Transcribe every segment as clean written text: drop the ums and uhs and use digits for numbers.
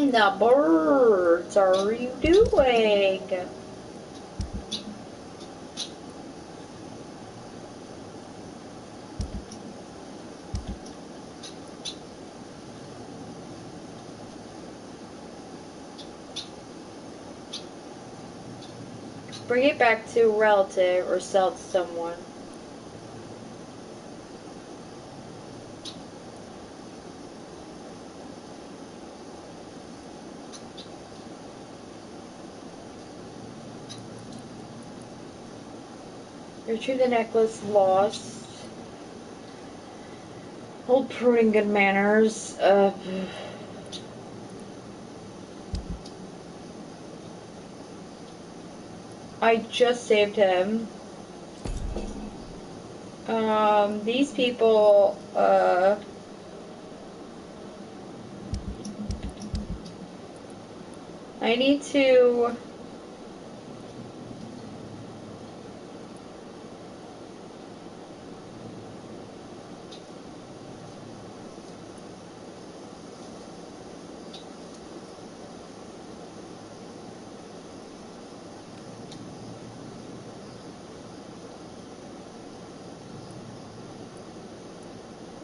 in the birds are you doing? Bring it back to a relative or sell it to someone. Retrieve the necklace lost. Old pruning good manners. I just saved him. These people, I need to...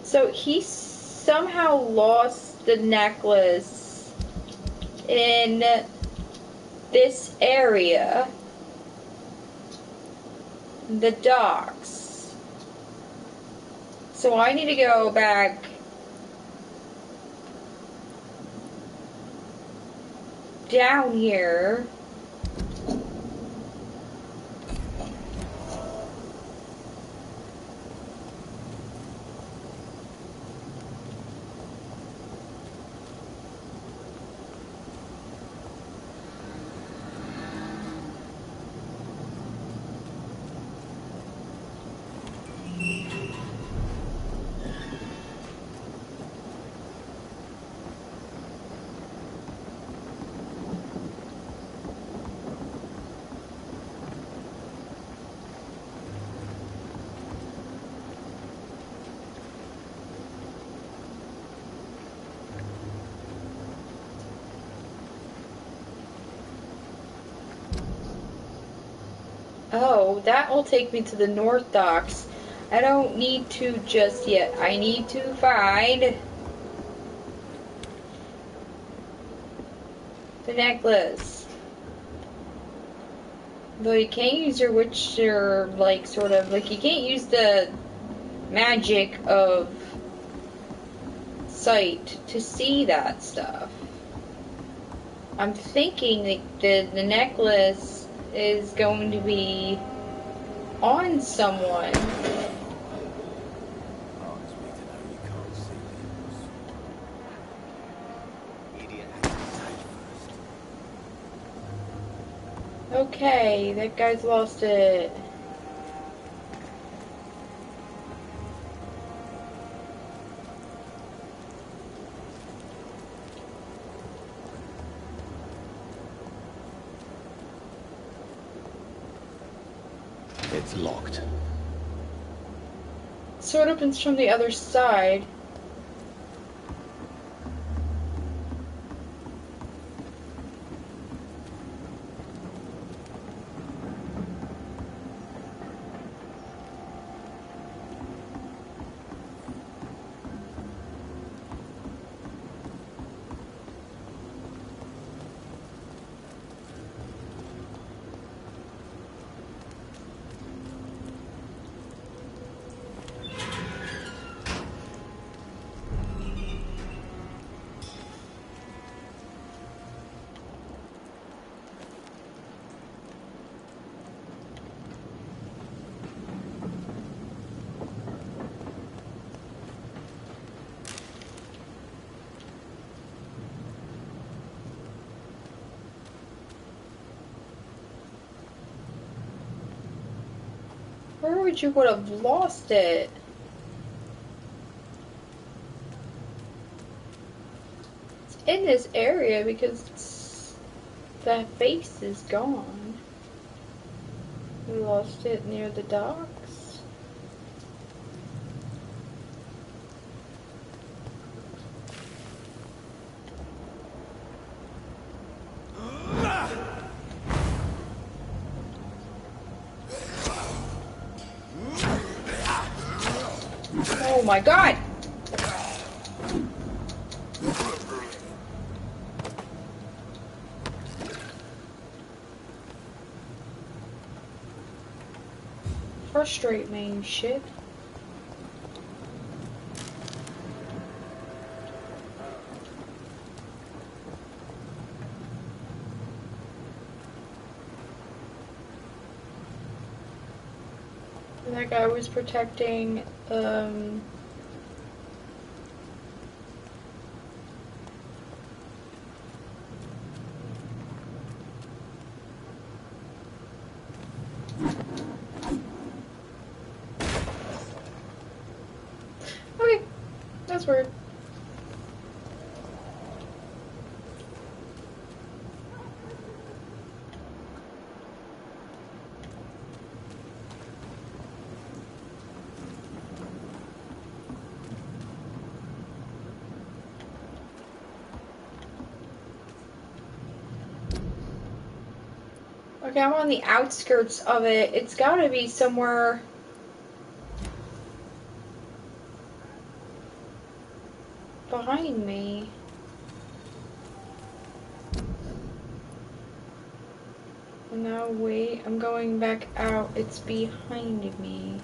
So he somehow lost the necklace in this area, the docks. So I need to go back down here. Oh, that will take me to the North Docks. I don't need to just yet. I need to find the necklace. Though you can't use your Witcher, like, sort of, like, you can't use the magic of sight to see that stuff. I'm thinking that the necklace is going to be on someone. Okay, that guy's lost it. It's locked. So it opens from the other side. Where would you would have lost it? It's in this area because that face is gone. We lost it near the docks. my god! Frustrate me, you shit. That guy was protecting, okay, that's weird. Okay, I'm on the outskirts of it. It's gotta be somewhere behind me. No, wait, I'm going back out. It's behind me.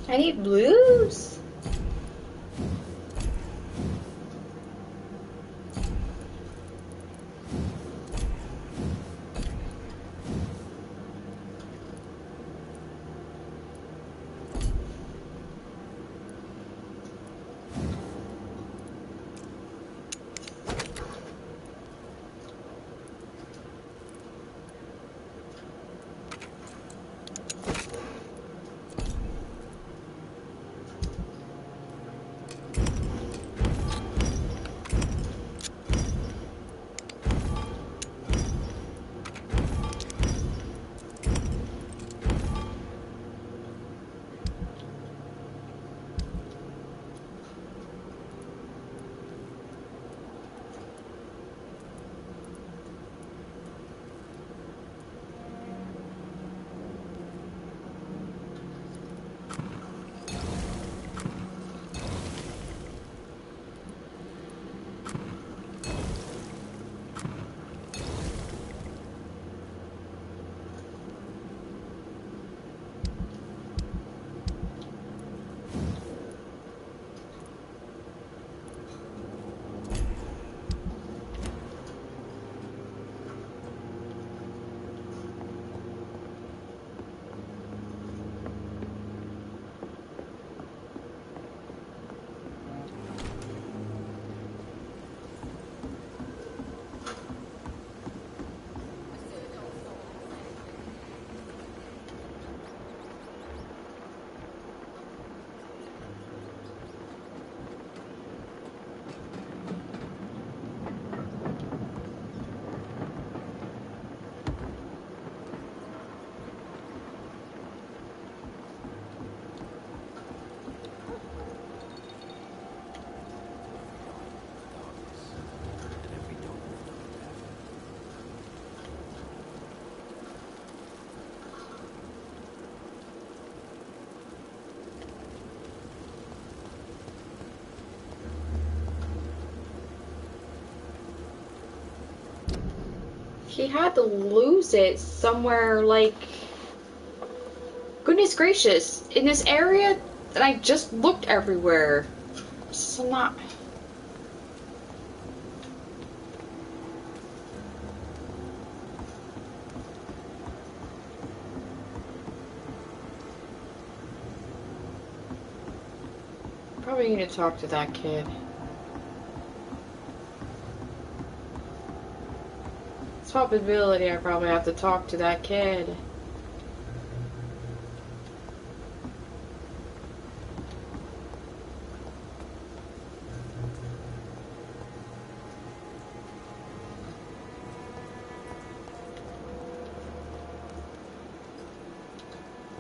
I need blues. He had to lose it somewhere, like... Goodness gracious, in this area that I just looked everywhere. So not... Probably need to talk to that kid. It's a possibility I probably have to talk to that kid.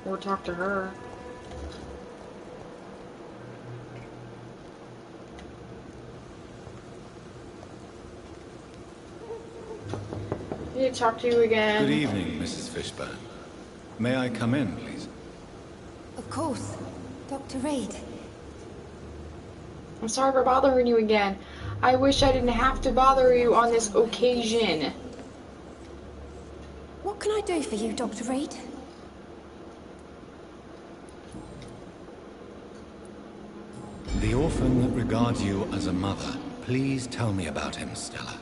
Or talk to her. I need to talk to you again. Good evening, Mrs. Fishburne. May I come in, please? Of course. Dr. Reed. I'm sorry for bothering you again. I wish I didn't have to bother you on this occasion. What can I do for you, Dr. Reed? The orphan that regards you as a mother. Please tell me about him, Stella.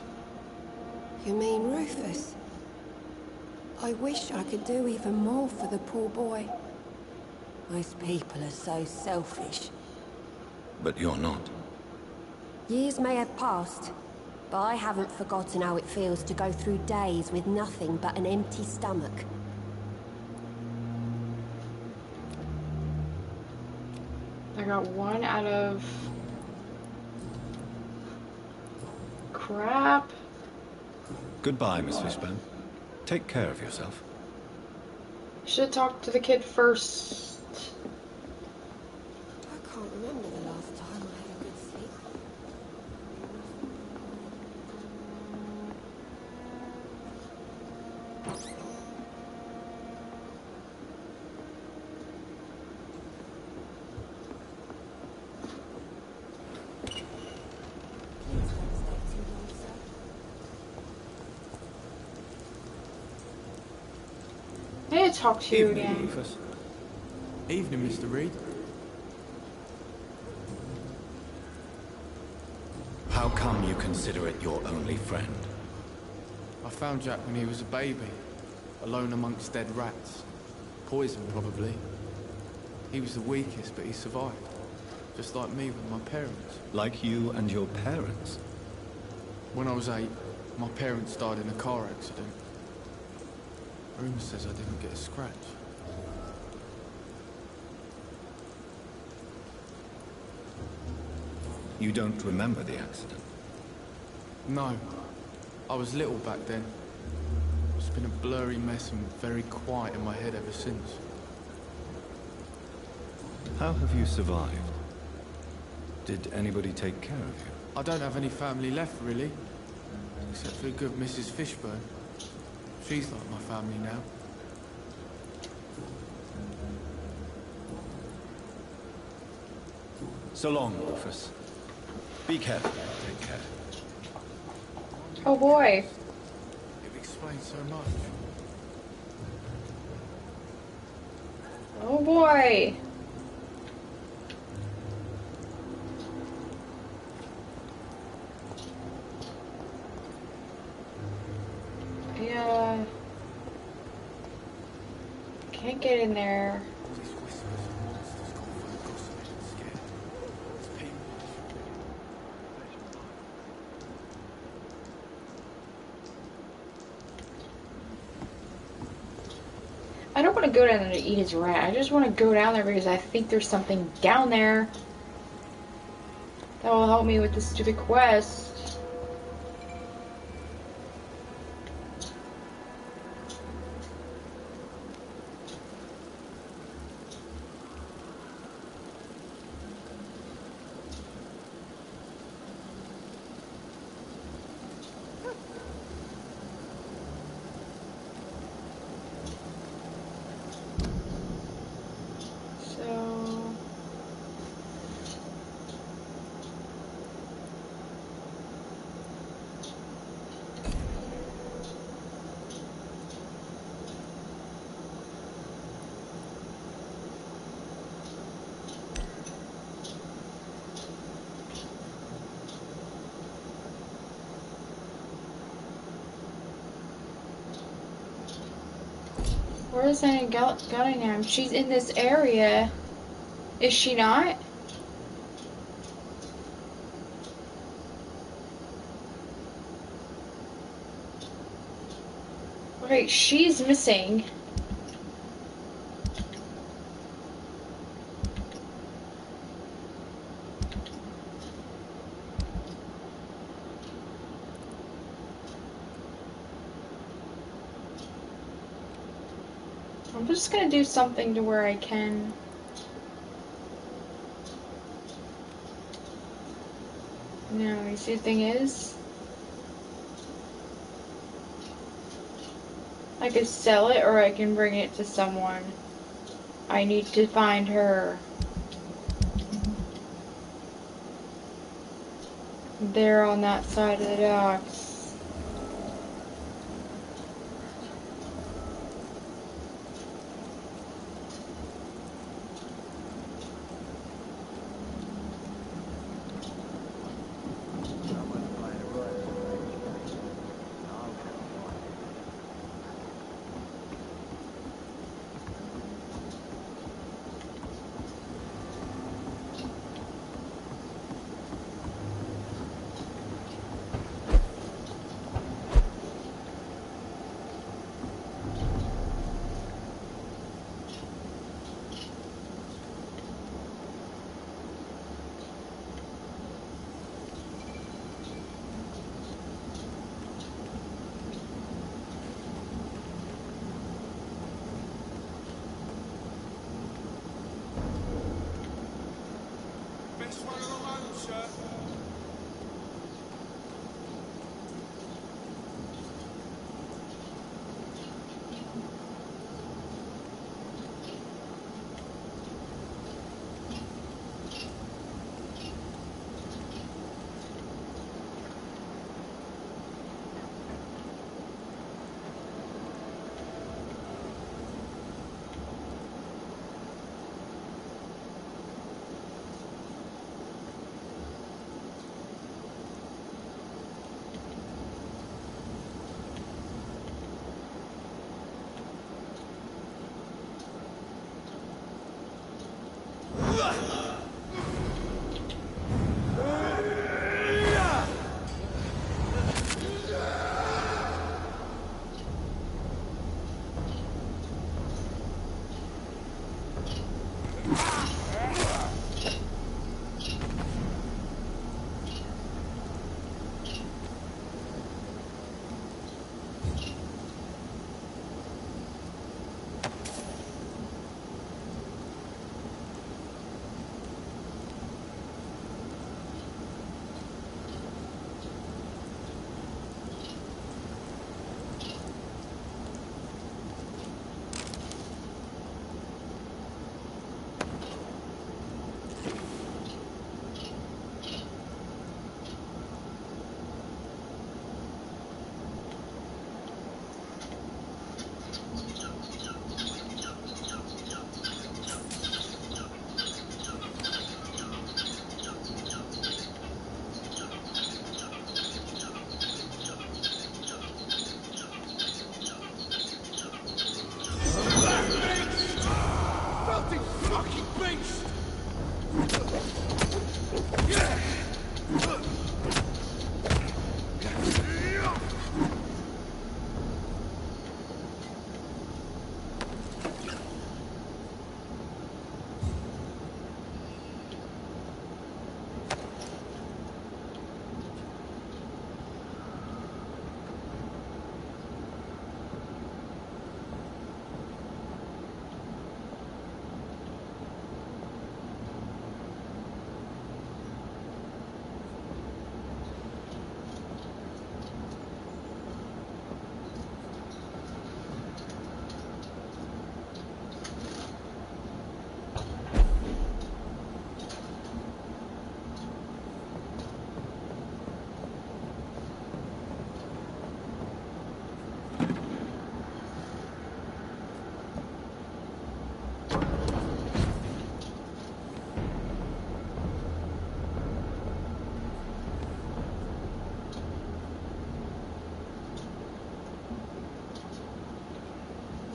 You mean Rufus? I wish I could do even more for the poor boy. Most people are so selfish. But you're not. Years may have passed, but I haven't forgotten how it feels to go through days with nothing but an empty stomach. I got 1 out of... Crap. Goodbye, Miss Fishburne. Take care of yourself. Should talk to the kid first. I can't remember the last time I had a good sleep. Please don't stay too long, sir. I need to talk to you Evening, again. Rufus. Evening, Mr. Reed. How come you consider it your only friend? I found Jack when he was a baby, alone amongst dead rats. Poison, probably. He was the weakest, but he survived. Just like me with my parents. Like you and your parents? When I was 8, my parents died in a car accident. Rumour says I didn't get a scratch. You don't remember the accident? No. I was little back then. It's been a blurry mess and very quiet in my head ever since. How have you survived? Did anybody take care of you? I don't have any family left, really. Except for the good Mrs. Fishburne. She's like my family now. So long, Rufus. Be careful. Take care. Oh boy. It explains so much. Oh boy. Yeah. Can't get in there. These whispers of monsters gone full of gossiping and scared. It's people. I don't want to go down there to eat his rat. I just want to go down there because I think there's something down there that will help me with this stupid quest. Rosanna Gunningham. She's in this area. Is she not? Okay, she's missing. I'm just gonna do something to where I can. No, you see the thing is? I could sell it or I can bring it to someone. I need to find her. They're on that side of the docks. Best one of the road, sir. Filthy fucking beast!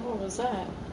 What was that?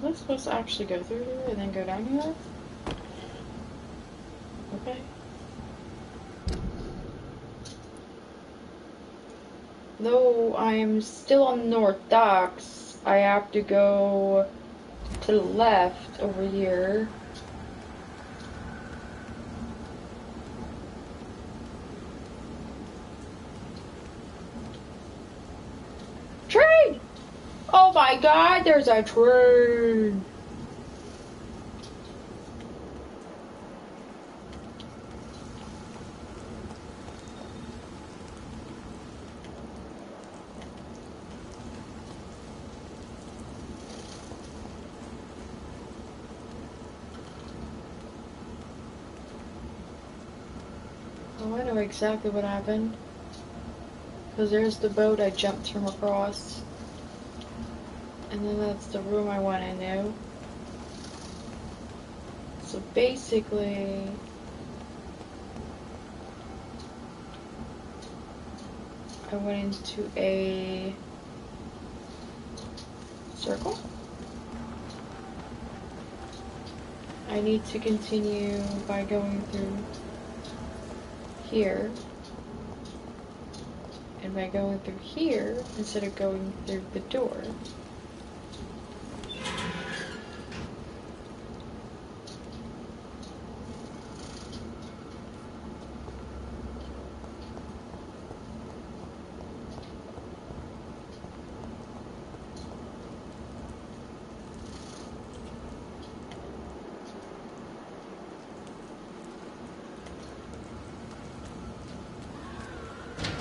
Was I supposed to actually go through here and then go down here? Okay. Though I'm still on the North Docks, I have to go to the left over here. Train! Oh my god, there's a train! Oh, I know exactly what happened. Because there's the boat I jumped from across. And then that's the room I went into. So basically... I went into a circle. I need to continue by going through here. And by going through here, instead of going through the door.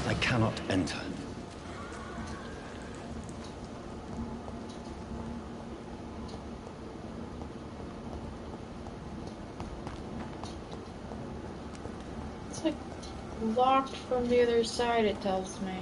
I cannot enter. It's like locked from the other side, it tells me.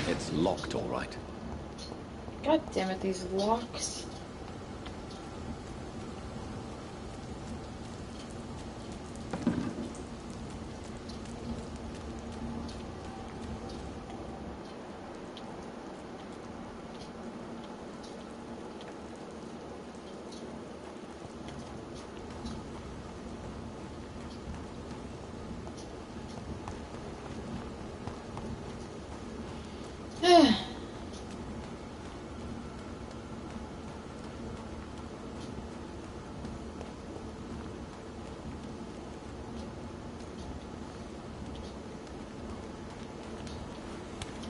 It's locked, all right. God damn it, these locks.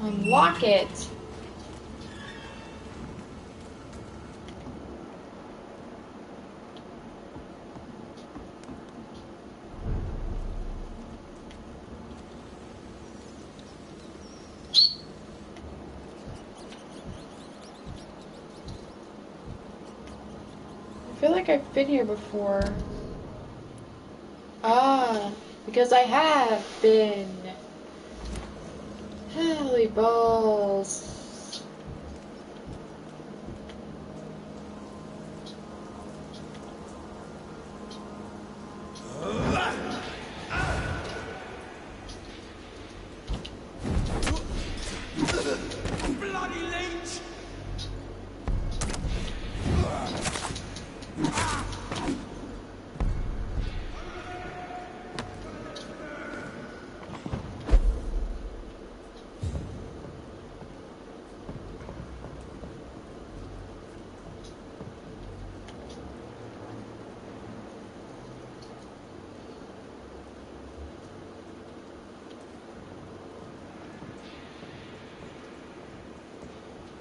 Unlock it. I feel like I've been here before. Ah, because I have been. Holy balls.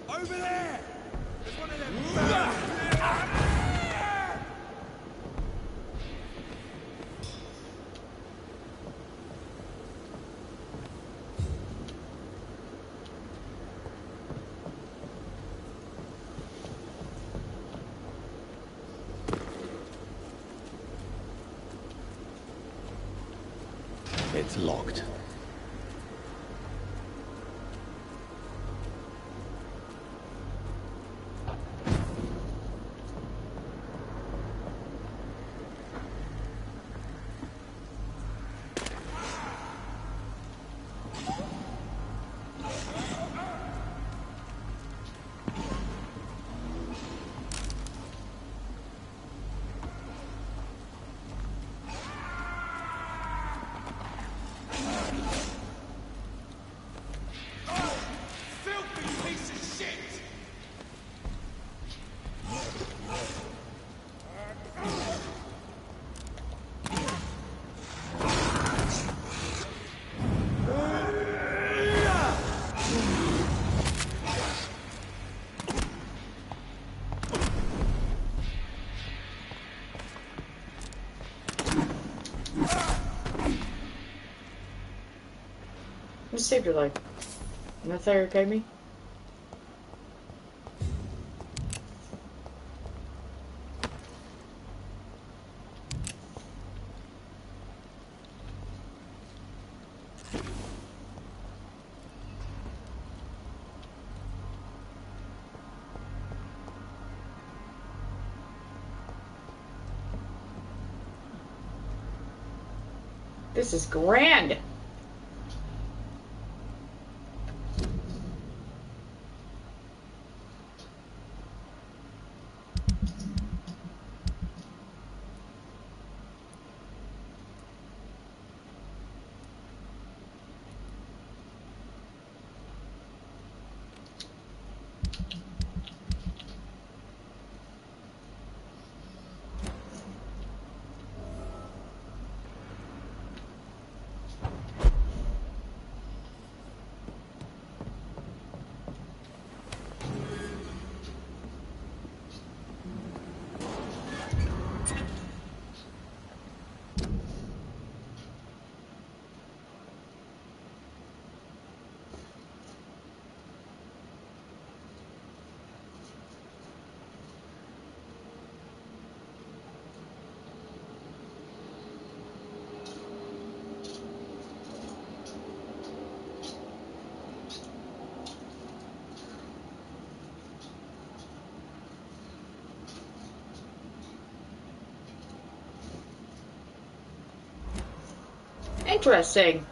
Over there! There's one of them. It's locked. You saved your life. And that's how you repaid me? This is grand. Interesting.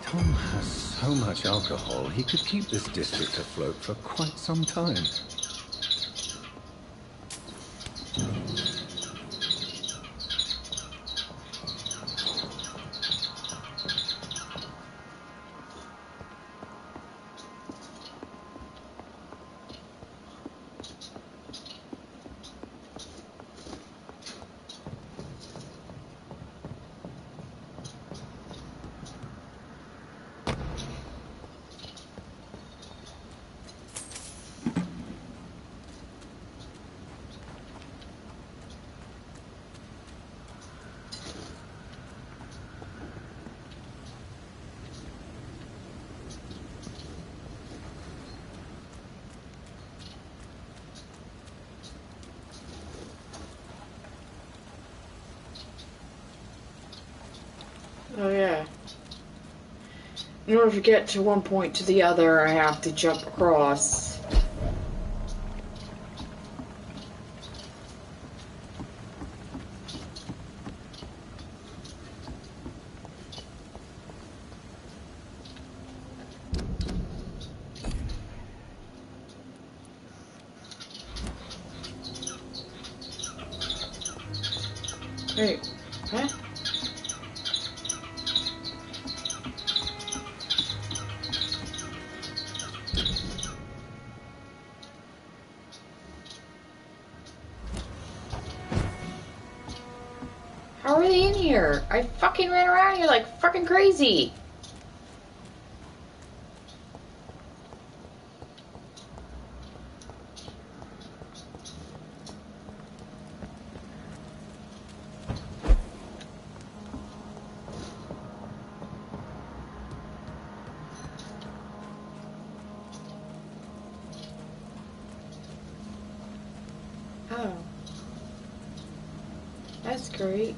Tom has so much alcohol, he could keep this district afloat for quite some time. Oh yeah. In order to get to one point to the other, I have to jump across. Wait, huh? here? I fucking ran around here like fucking crazy. Oh. That's great.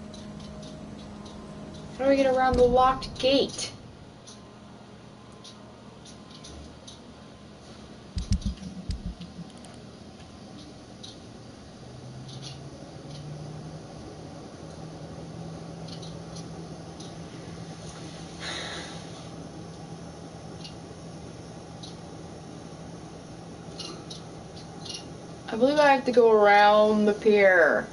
How do we get around the locked gate? I believe I have to go around the pier.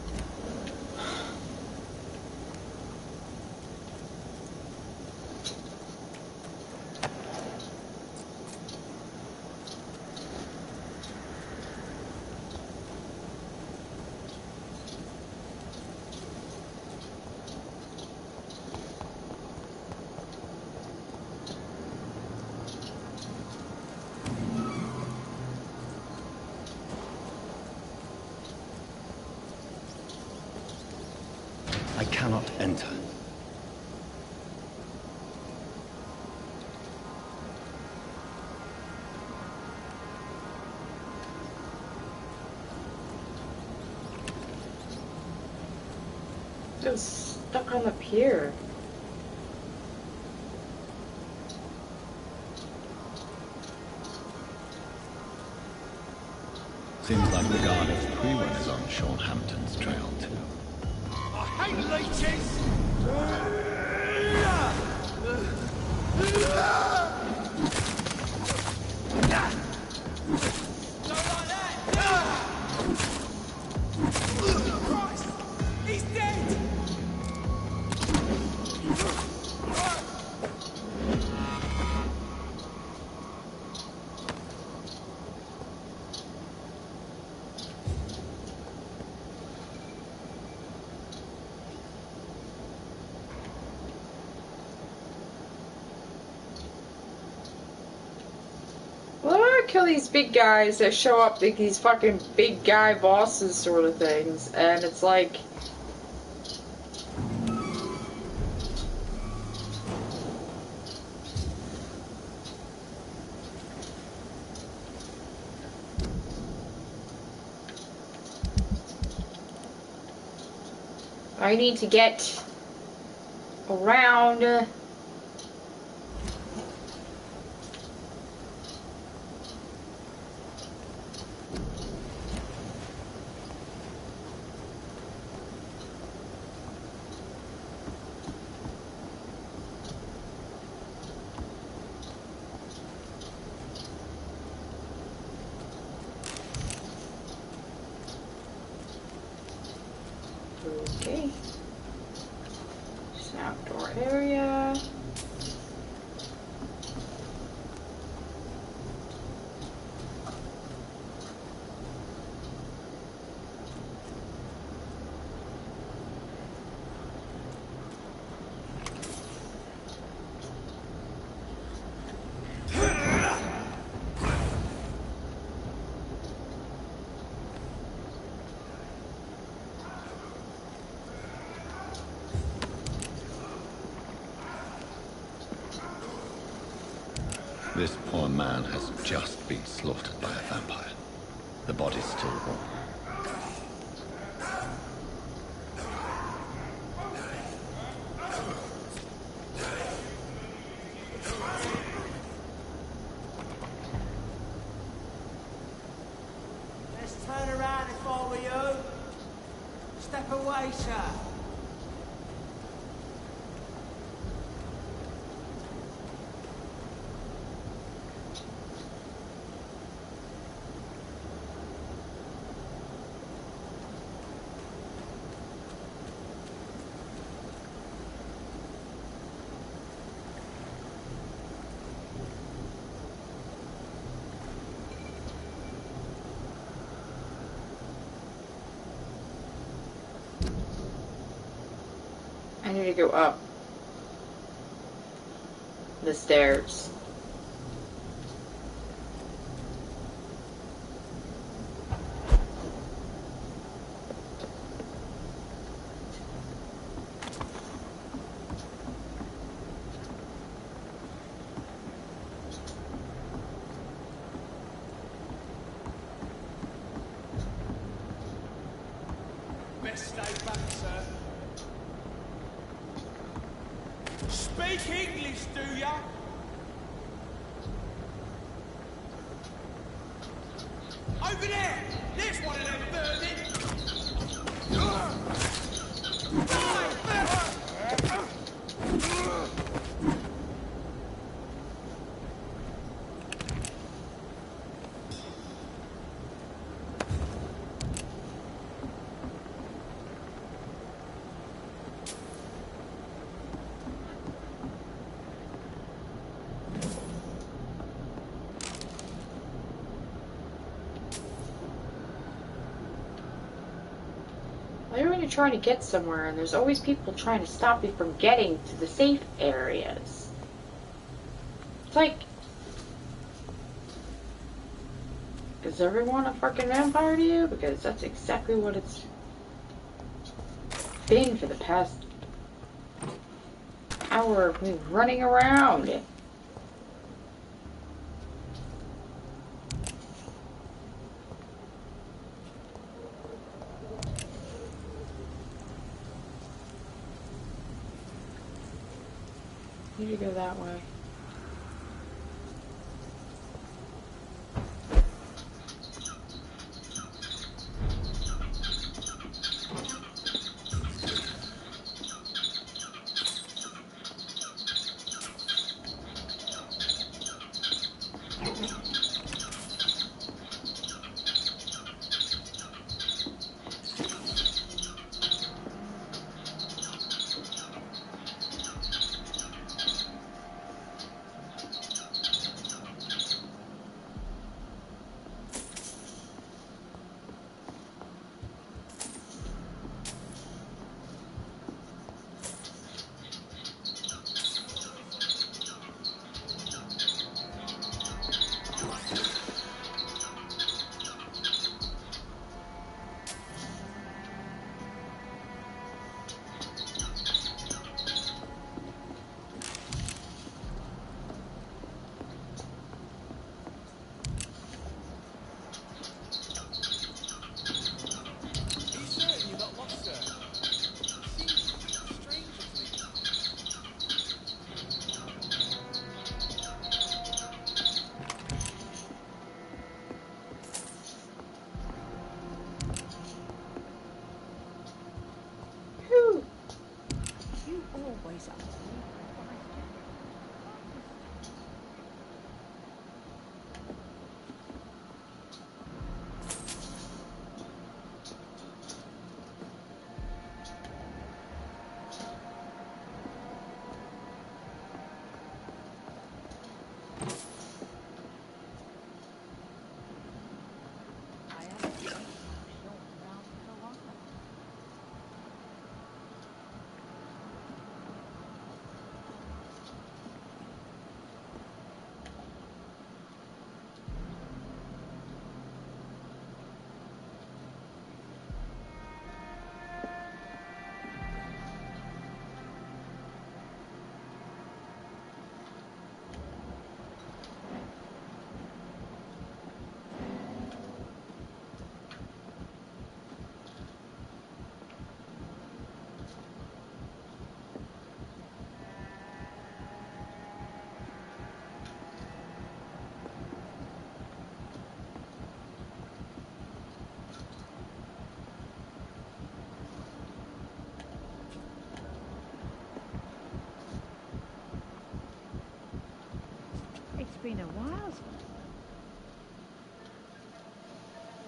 I cannot enter. I'm stuck on the pier. Seems like the guard of Prewen is on Sean Hampton's trail too. I hate leeches! Don't like that! Christ! He's dead! Well, I kill these big guys that show up like these fucking big guy bosses sort of things, and it's like... I need to get around... Okay. Just an outdoor area. This poor man has just been slaughtered by a vampire. The body's still warm. Let's turn around if I were you. Step away, sir. I need to go up the stairs. Best stay back, sir. Speak English, do ya? Over there! There's one of them burning! I know when you're trying to get somewhere, and there's always people trying to stop you from getting to the safe areas. It's like, is everyone a fucking vampire to you? Because that's exactly what it's been for the past hour of me running around. Need to go that way. always up to me. It's been a while.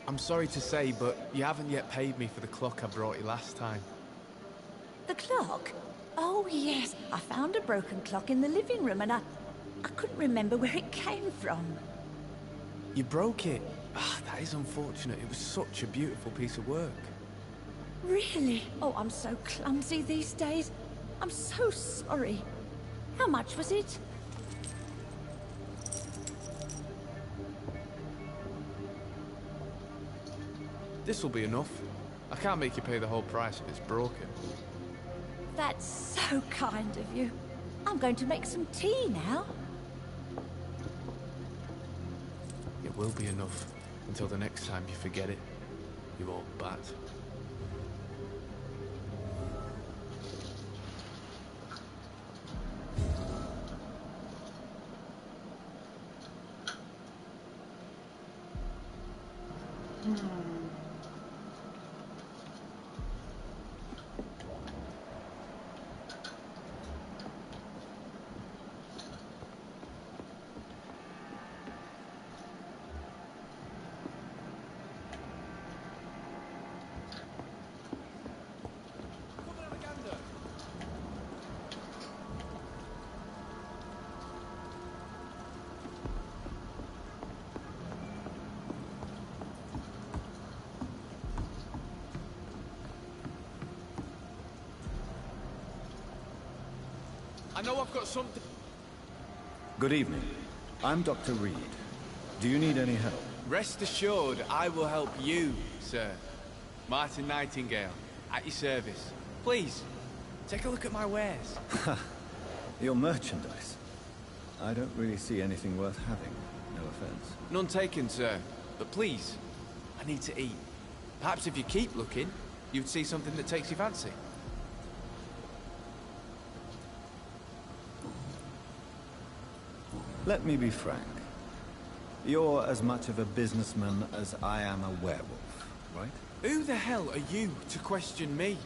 I'm sorry to say, but you haven't yet paid me for the clock I brought you last time. The clock? Oh, yes. I found a broken clock in the living room and I couldn't remember where it came from. You broke it? Ah, that is unfortunate. It was such a beautiful piece of work. Really? Oh, I'm so clumsy these days. I'm so sorry. How much was it? This will be enough. I can't make you pay the whole price if it's broken. That's so kind of you. I'm going to make some tea now. It will be enough until the next time you forget it, you old bat. I know I've got something... Good evening. I'm Dr. Reed. Do you need any help? Rest assured, I will help you, sir. Martin Nightingale, at your service. Please, take a look at my wares. Your merchandise. I don't really see anything worth having. No offense. None taken, sir. But please, I need to eat. Perhaps if you keep looking, you'd see something that takes your fancy. Let me be frank. You're as much of a businessman as I am a werewolf, right? Who the hell are you to question me?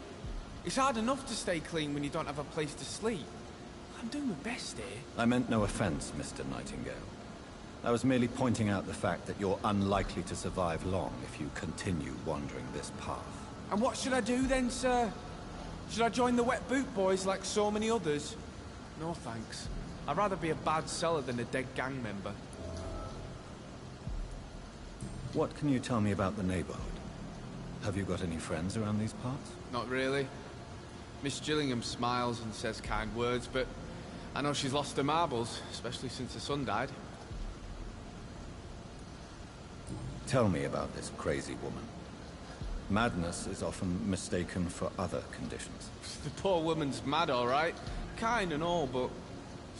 It's hard enough to stay clean when you don't have a place to sleep. I'm doing my best here. I meant no offense, Mr. Nightingale. I was merely pointing out the fact that you're unlikely to survive long if you continue wandering this path. And what should I do then, sir? Should I join the Wet Boot Boys like so many others? No thanks. I'd rather be a bad seller than a dead gang member. What can you tell me about the neighborhood? Have you got any friends around these parts? Not really. Miss Gillingham smiles and says kind words, but I know she's lost her marbles, especially since her son died. Tell me about this crazy woman. Madness is often mistaken for other conditions. The poor woman's mad, all right. Kind and all, but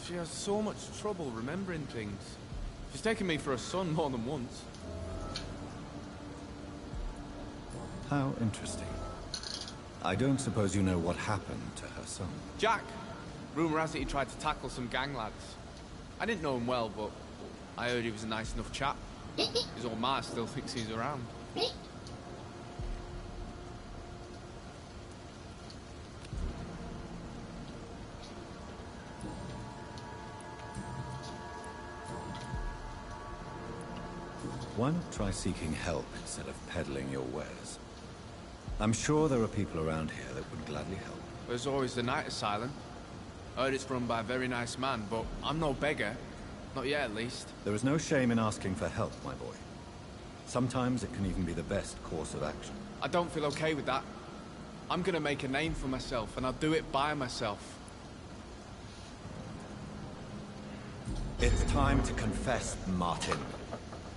she has so much trouble remembering things. She's taken me for a son more than once. How interesting. I don't suppose you know what happened to her son. Jack! Rumour has it he tried to tackle some gang lads. I didn't know him well, but I heard he was a nice enough chap. His old ma still thinks he's around. Why not try seeking help instead of peddling your wares? I'm sure there are people around here that would gladly help. There's always the night asylum. I heard it's run by a very nice man, but I'm no beggar. Not yet, at least. There is no shame in asking for help, my boy. Sometimes it can even be the best course of action. I don't feel okay with that. I'm gonna make a name for myself, and I'll do it by myself. It's time to confess, Martin.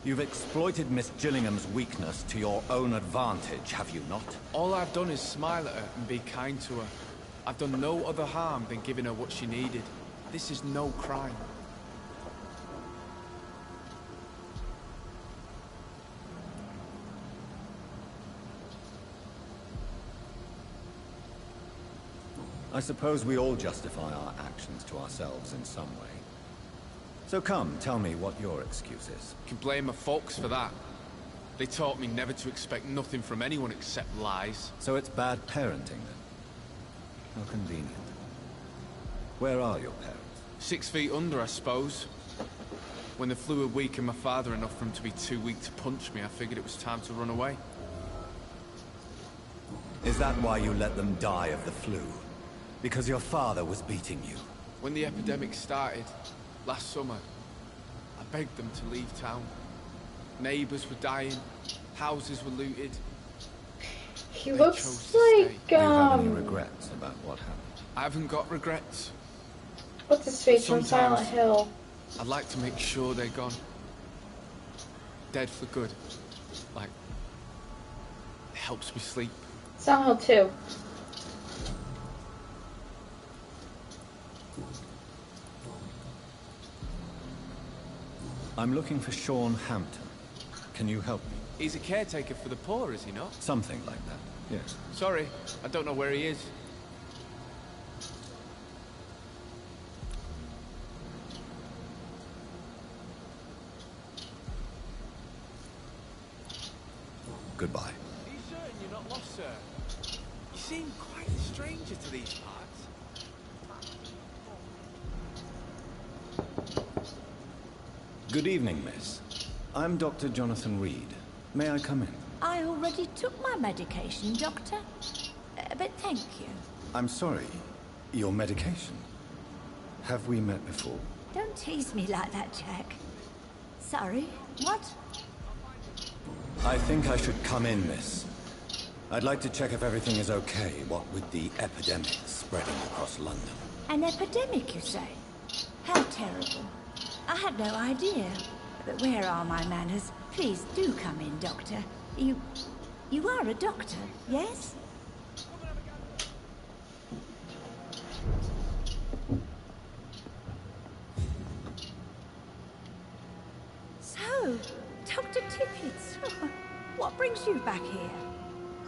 You've exploited Miss Gillingham's weakness to your own advantage, have you not? All I've done is smile at her and be kind to her. I've done no other harm than giving her what she needed. This is no crime. I suppose we all justify our actions to ourselves in some way. So come, tell me what your excuse is. You can blame my folks for that. They taught me never to expect nothing from anyone except lies. So it's bad parenting then? How convenient. Where are your parents? 6 feet under, I suppose. When the flu had weakened my father enough for him to be too weak to punch me, I figured it was time to run away. Is that why you let them die of the flu? Because your father was beating you? When the epidemic started, last summer, I begged them to leave town. Neighbours were dying, houses were looted. He They looks chose to like, Do you have any regrets about what happened? I haven't got regrets. What's his face from Silent Sometimes- Hill? I'd like to make sure they're gone. Dead for good. Like, it helps me sleep. Silent Hill 2. I'm looking for Sean Hampton. Can you help me? He's a caretaker for the poor, is he not? Something like that, yes. Sorry, I don't know where he is. Goodbye. Are you certain you're not lost, sir? You seem quite a stranger to these parts. Good evening, miss. I'm Dr. Jonathan Reed. May I come in? I already took my medication, Doctor. But thank you. I'm sorry. Your medication? Have we met before? Don't tease me like that, Jack. Sorry, what? I think I should come in, miss. I'd like to check if everything is okay, what with the epidemic spreading across London. An epidemic, you say? How terrible. I had no idea. But where are my manners? Please do come in, Doctor. You are a doctor, yes? So, Dr. Tippets, what brings you back here?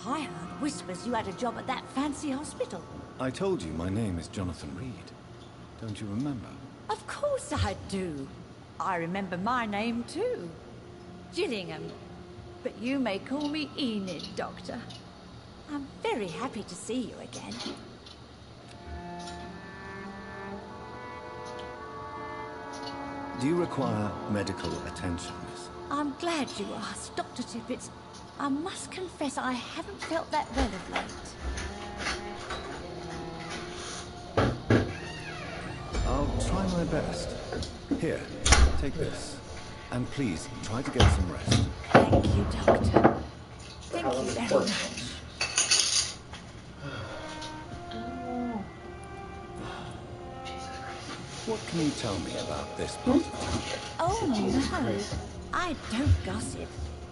I heard whispers you had a job at that fancy hospital. I told you my name is Jonathan Reed. Don't you remember? Of course I do. I remember my name too. Gillingham. But you may call me Enid, Doctor. I'm very happy to see you again. Do you require medical attention, miss? I'm glad you asked, Dr. Tippets. I must confess I haven't felt that well of late. I'll try my best. Here, take this. And please, try to get some rest. Thank you, Doctor. Thank you very much. What can you tell me about this part of town? Oh, no. I don't gossip.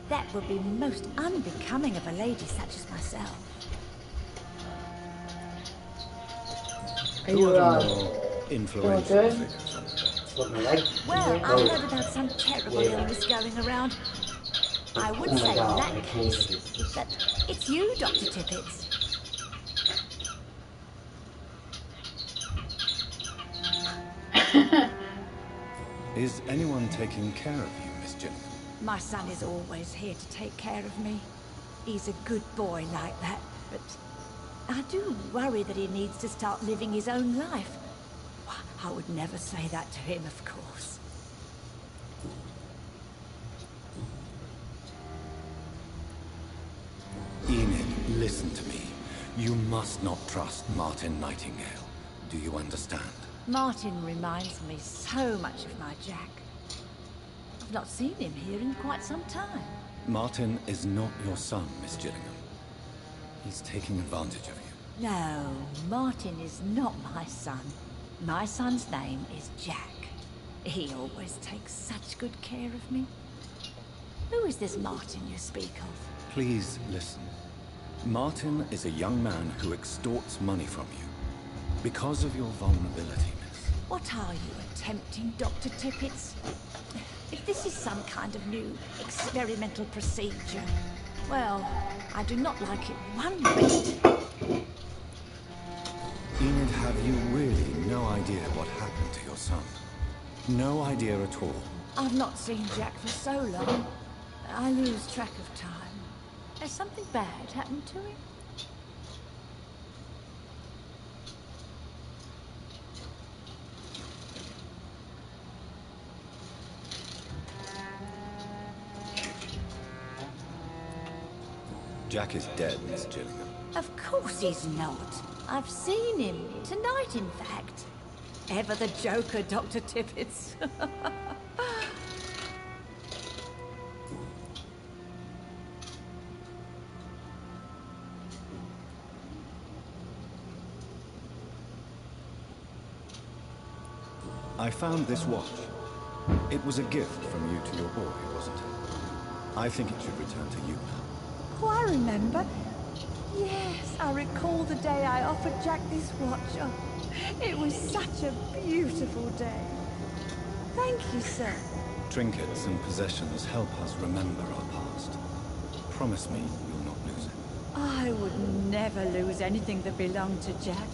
That would be most unbecoming of a lady such as myself. Who are the more influential good? figures? Well, I heard about some terrible illness going around. I would say in that case that it's you, Dr. Tippets. Is anyone taking care of you, Miss Gillingham? My son is always here to take care of me. He's a good boy like that, but I do worry that he needs to start living his own life. I would never say that to him, of course. Enid, listen to me. You must not trust Martin Nightingale. Do you understand? Martin reminds me so much of my Jack. I've not seen him here in quite some time. Martin is not your son, Miss Gillingham. He's taking advantage of you. No, Martin is not my son. My son's name is Jack. He always takes such good care of me. Who is this Martin you speak of? Please listen. Martin is a young man who extorts money from you. Because of your vulnerability, miss. What are you attempting, Dr. Tippets? If this is some kind of new experimental procedure, well, I do not like it one bit. Enid, have you really no idea what happened to your son? No idea at all. I've not seen Jack for so long. I lose track of time. Has something bad happened to him? Jack is dead, Miss Gillingham. Of course he's not. I've seen him. Tonight, in fact. Ever the joker, Dr. Tippets. I found this watch. It was a gift from you to your boy, wasn't it? I think it should return to you now. Oh, I remember. Yes, I recall the day I offered Jack this watch. Oh, it was such a beautiful day. Thank you, sir. Trinkets and possessions help us remember our past. Promise me you'll not lose it. I would never lose anything that belonged to Jack.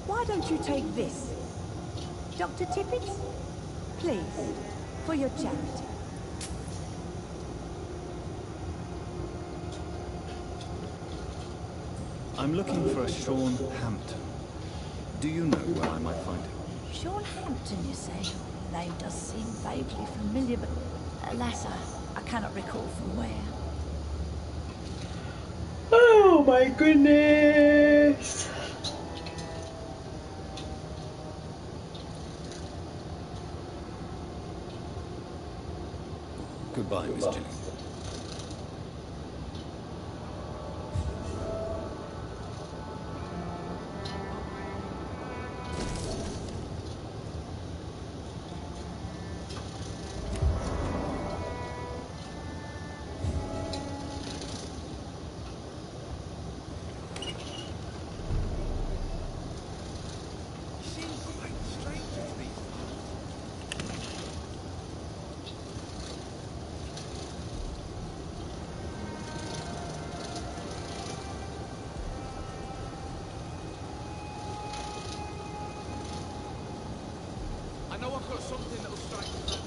Why don't you take this? Dr. Tippett? Please, for your charity. I'm looking for a Sean Hampton. Do you know where I might find him? Sean Hampton, you say? Name does seem vaguely familiar, but alas, I cannot recall from where. Oh my goodness! Goodbye, Miss Gillingham. I know I've got something that'll strike your fancy.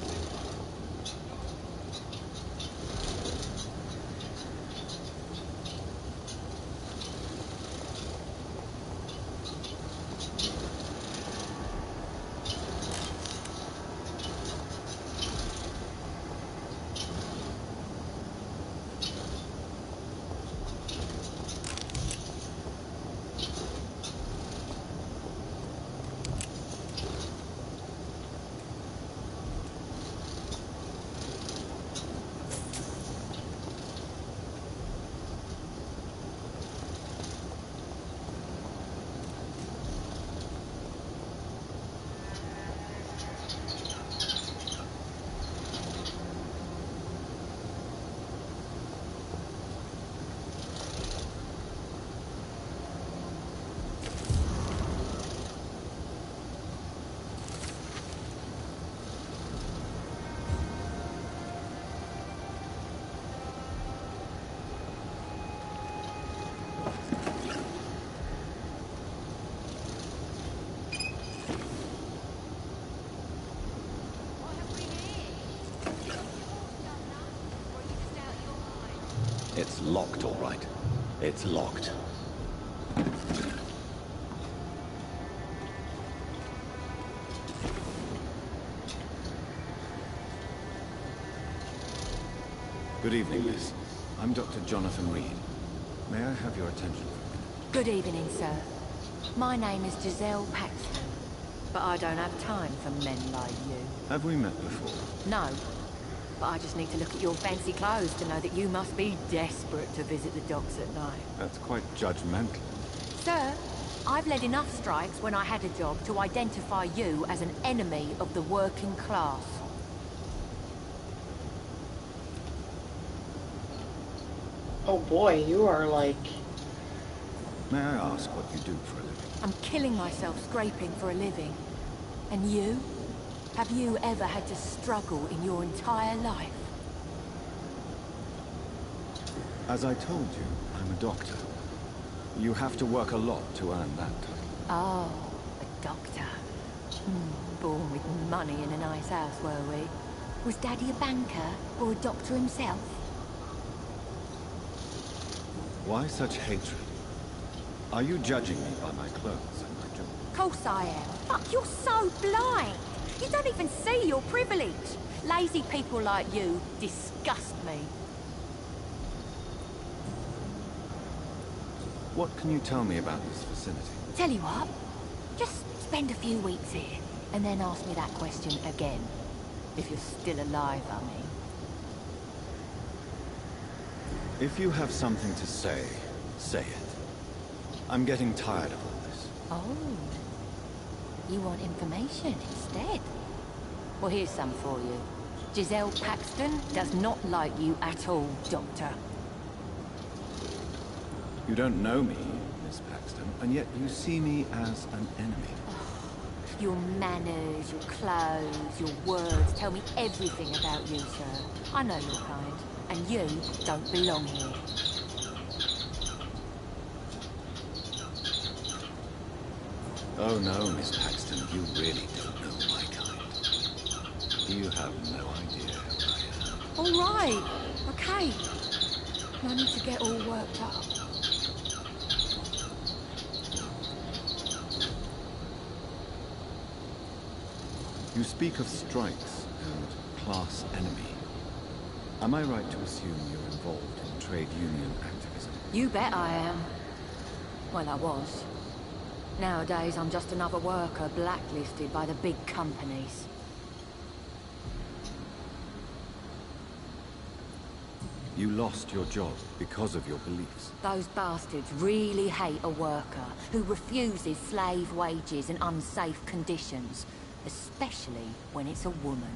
It's locked, all right. It's locked. Good evening, miss. I'm Dr. Jonathan Reed. May I have your attention? Good evening, sir. My name is Giselle Paxton, but I don't have time for men like you. Have we met before? No, but I just need to look at your fancy clothes to know that you must be desperate to visit the docks at night. That's quite judgmental. Sir, I've led enough strikes when I had a job to identify you as an enemy of the working class. Oh boy, you are like... May I ask what you do for a living? I'm killing myself scraping for a living. And you? Have you ever had to struggle in your entire life? As I told you, I'm a doctor. You have to work a lot to earn that title. Oh, a doctor. Born with money in a nice house, were we? Was Daddy a banker or a doctor himself? Why such hatred? Are you judging me by my clothes and my job? Of course I am. Fuck, you're so blind. You don't even see your privilege. Lazy people like you disgust me. What can you tell me about this vicinity? Tell you what, just spend a few weeks here, and then ask me that question again. If you're still alive, I mean. If you have something to say, say it. I'm getting tired of all this. Oh. You want information instead? Well, here's some for you. Giselle Paxton does not like you at all, Doctor. You don't know me, Miss Paxton, and yet you see me as an enemy. Your manners, your clothes, your words tell me everything about you, sir. I know your kind, and you don't belong here. Oh no, Miss Paxton, you really don't know my kind. You have no idea who I am. All right, okay. No need to get all worked up. You speak of strikes and class enemy. Am I right to assume you're involved in trade union activism? You bet I am. Well, I was. Nowadays, I'm just another worker blacklisted by the big companies. You lost your job because of your beliefs. Those bastards really hate a worker who refuses slave wages and unsafe conditions, especially when it's a woman.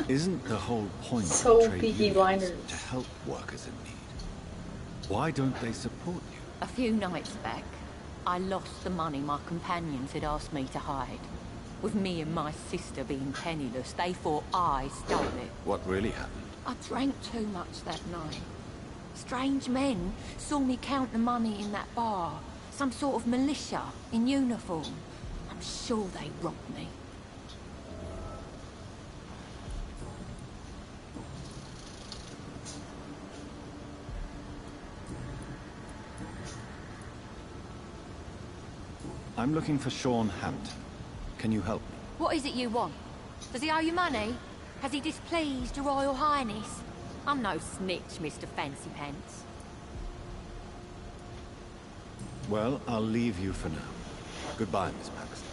Isn't the whole point So of trade Peaky unions Blinders. to help workers in need? Why don't they support you? A few nights back, I lost the money my companions had asked me to hide. With me and my sister being penniless, they thought I stole it. What really happened? I drank too much that night. Strange men saw me count the money in that bar. Some sort of militia in uniform. I'm sure they robbed me. I'm looking for Sean Hampton. Can you help me? What is it you want? Does he owe you money? Has he displeased your Royal Highness? I'm no snitch, Mr. Fancy Pants. Well, I'll leave you for now. Goodbye, Miss Paxton.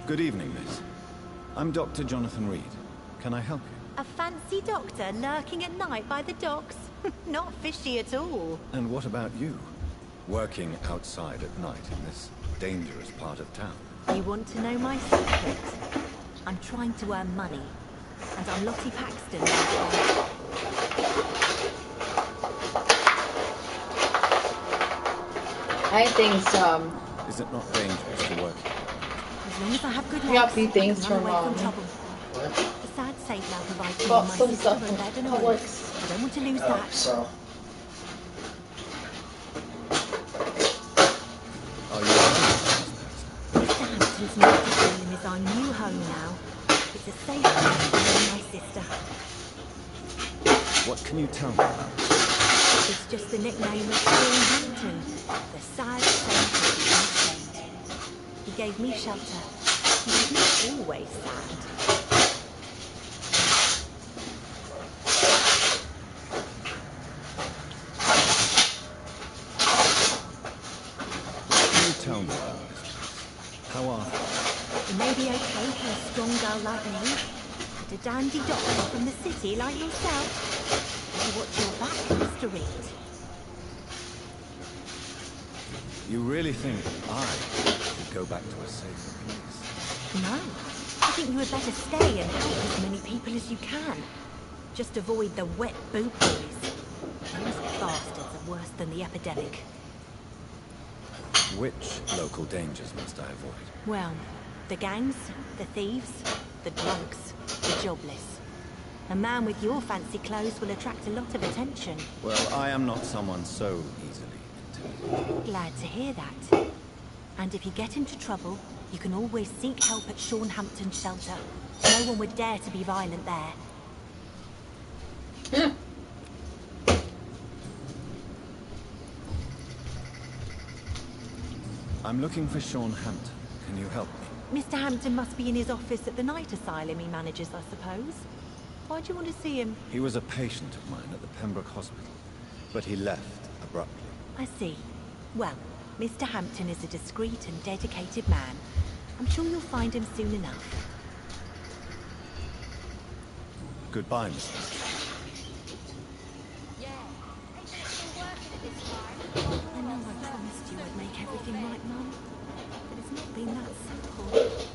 Good evening, miss. I'm Dr. Jonathan Reed. Can I help you? A fancy doctor lurking at night by the docks? Not fishy at all. And what about you? Working outside at night in this dangerous part of town? You want to know my secret? I'm trying to earn money. And I'm Lottie Paxton. I think Is it not dangerous to work here? As long as I have good we got a legs, few I things can run from away from trouble. The sad safe now provides me got and my some sister stuff a from bed and a Publix. roof. I don't want to lose that. So, Are you alone? Mr. Hampton's Mediterranean is our new home now. It's a safe place for me and my sister. What can you tell me about this? It's just the nickname of Sean Hampton, the sad saint of the East End. He gave me shelter. He wasn't always sad. What can you tell me about this place? How are things? It may be okay for a strong girl like me, but a dandy doctor from the city like yourself. Better watch your back, Mr. Reed. You really think I should go back to a safer place? No, I think you had better stay and help as many people as you can. Just avoid the wet boot boys. Those bastards are worse than the epidemic. Which local dangers must I avoid? Well, the gangs, the thieves, the drunks, the jobless. A man with your fancy clothes will attract a lot of attention. Well, I am not someone so easily intimidated. Glad to hear that. And if you get into trouble, you can always seek help at Sean Hampton's shelter. No one would dare to be violent there. I'm looking for Sean Hampton. Can you help me? Mr. Hampton must be in his office at the night asylum he manages, I suppose. Why'd you want to see him? He was a patient of mine at the Pembroke Hospital, but he left abruptly. I see. Well, Mr. Hampton is a discreet and dedicated man. I'm sure you'll find him soon enough. Goodbye, Miss March. I know I promised you I'd make everything right, Mum. But it's not been that simple.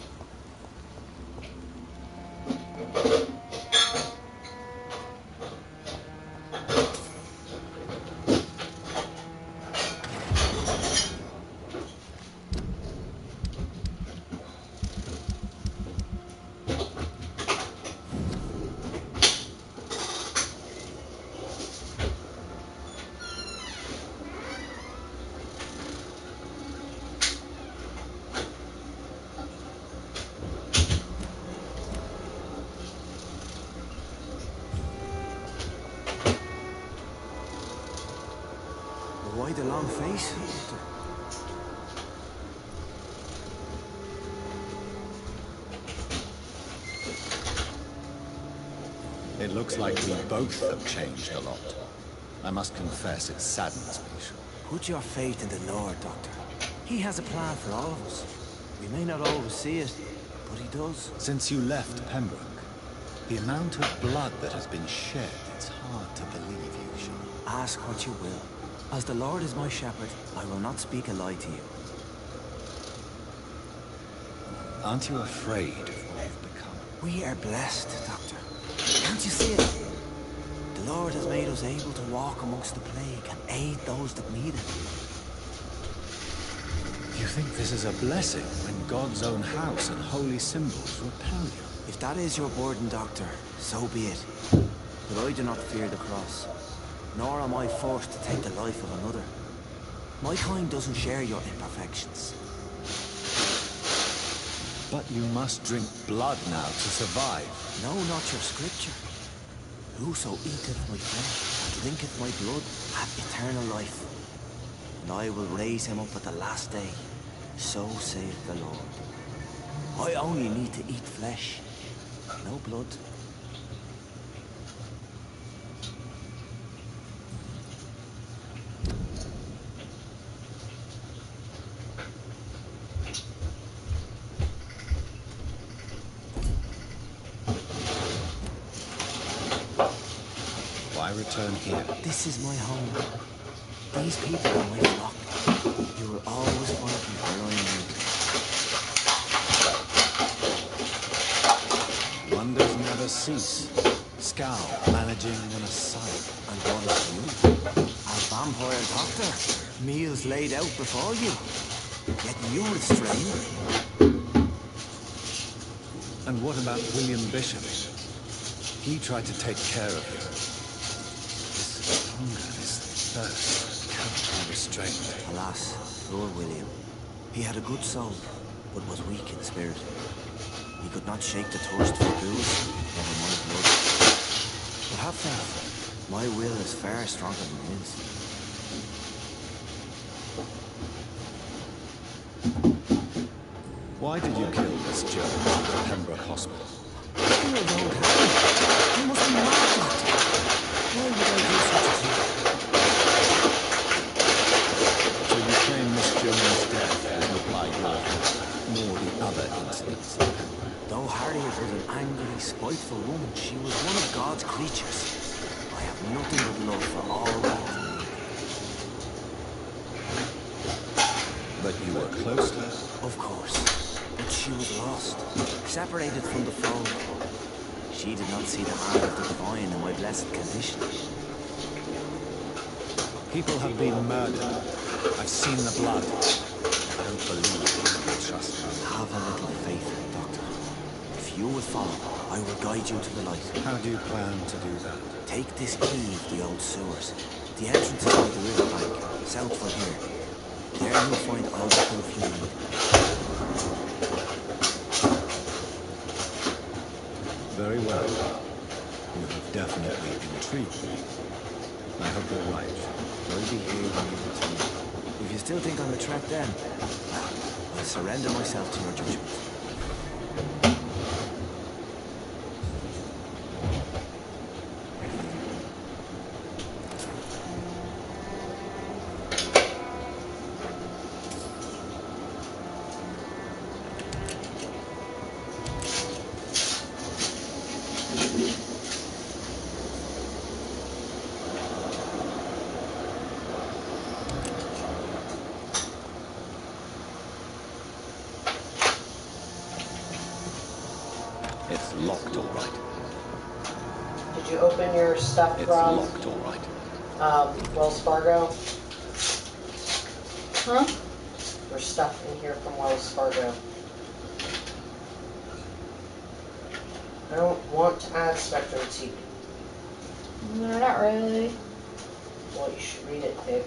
Why the long face? It looks like we both have changed a lot. I must confess, it saddens me, Sean. Put your faith in the Lord, Doctor. He has a plan for all of us. We may not always see it, but he does. Since you left Pembroke, the amount of blood that has been shed, it's hard to believe you, Sean. Ask what you will. As the Lord is my shepherd, I will not speak a lie to you. Aren't you afraid of what you've become? We are blessed, Doctor. Can't you see it? The Lord has made us able to walk amongst the plague and aid those that need it. You think this is a blessing when God's own house and holy symbols repel you? If that is your burden, Doctor, so be it. But I do not fear the cross, nor am I forced to take the life of another. My kind doesn't share your imperfections. But you must drink blood now to survive. No, not your scripture. Whoso eateth my flesh and drinketh my blood hath eternal life, and I will raise him up at the last day. So saith the Lord. I only need to eat flesh, no blood. Why return here? This is my home. These people are my flock. You will always find me where I am. Wonders never cease. Scowl, managing an asylum. And what is you? A vampire doctor. Meals laid out before you. Yet you restrain. And what about William Bishop? He tried to take care of you. This hunger, this thirst, cannot be restrained. Alas, poor William. He had a good soul, but was weak in spirit. He could not shake the thirst for booze, never mind blood. But have faith. My will is far stronger than his. Why did you kill Miss Jones at the Pembroke Hospital? Still don't have it. You must be mad, Doctor. Why would I do such a thing? So you claim Miss Jones' death has implied your fault, nor the other incidents at Pembroke. Though Harriet was an angry, spiteful woman, she was one of God's creatures. I have nothing but love for all that. But you were close to her? Of course. But she was lost, separated from the fold. She did not see the hand of the divine in my blessed condition. People have been murdered. I've seen the blood. I don't believe you can trust me. Have a little faith, Doctor. If you will follow, I will guide you to the light. How do you plan to do that? Take this key of the old sewers. The entrance is by the riverbank, south from here. There you'll find all the proof you need. Very well. You have definitely intrigued me. I hope you're right. I'll be here when you return. If you still think I'm a threat then, well, I'll surrender myself to your judgment. locked, all right. Did you open your stuff It's from locked, all right. Wells Fargo? Huh? There's stuff in here from Wells Fargo. I don't want to add Spectrum TV. No, not really. Well, you should read it, babe.